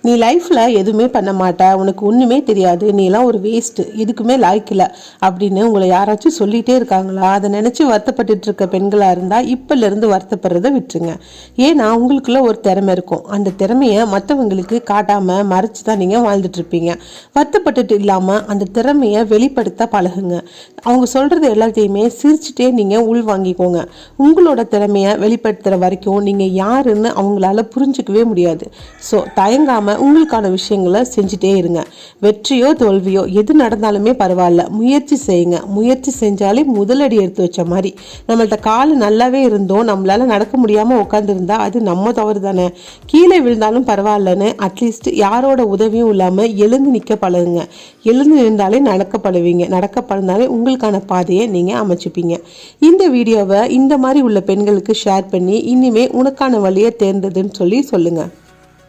நீ லைஃப்பில் எதுவுமே பண்ண மாட்ட, உனக்கு ஒன்றுமே தெரியாது, நீலாம் ஒரு வேஸ்ட்டு, இதுக்குமே லாய்க்கில்ல அப்படின்னு உங்களை யாராச்சும் சொல்லிகிட்டே இருக்காங்களா? அதை நினச்சி வருத்தப்பட்டு இருக்க பெண்களாக இருந்தால் இப்போலேருந்து வருத்தப்படுறதை விட்டுருங்க. ஏன்னா உங்களுக்குள்ள ஒரு திறமை இருக்கும். அந்த திறமையை மற்றவங்களுக்கு காட்டாமல் மறைச்சி தான் நீங்கள் வாழ்ந்துட்டுருப்பீங்க. வருத்தப்பட்டுட்டு இல்லாமல் அந்த திறமையை வெளிப்படுத்த பழகுங்க. அவங்க சொல்கிறது எல்லாத்தையுமே சிரிச்சுட்டே நீங்கள் உள் வாங்கிக்கோங்க. உங்களோட திறமையை வெளிப்படுத்துகிற வரைக்கும் நீங்கள் யாருன்னு அவங்களால புரிஞ்சிக்கவே முடியாது. ஸோ தயங்காமல் உங்களுக்கான விஷயங்களை செஞ்சுட்டே இருங்க. வெற்றியோ தோல்வியோ எது நடந்தாலுமே பரவாயில்ல, முயற்சி செய்யுங்க. முயற்சி செஞ்சாலே முதலடி எடுத்து வச்ச மாதிரி. நம்மள்ட்ட கால் நல்லாவே இருந்தோம் நம்மளால நடக்க முடியாமல் உட்காந்துருந்தா அது நம்ம தவறு தானே. கீழே விழுந்தாலும் பரவாயில்லன்னு அட்லீஸ்ட் யாரோட உதவியும் இல்லாமல் எழுந்து நிற்க பழகுங்க. எழுந்து நின்றாலே நடக்கப்படுவீங்க. நடக்கப்படுந்தாலே உங்களுக்கான பாதையை நீங்கள் அமைச்சுப்பீங்க. இந்த வீடியோவை இந்த மாதிரி உள்ள பெண்களுக்கு ஷேர் பண்ணி இனிமே உனக்கான வழியை தேர்ந்ததுன்னு சொல்லுங்க.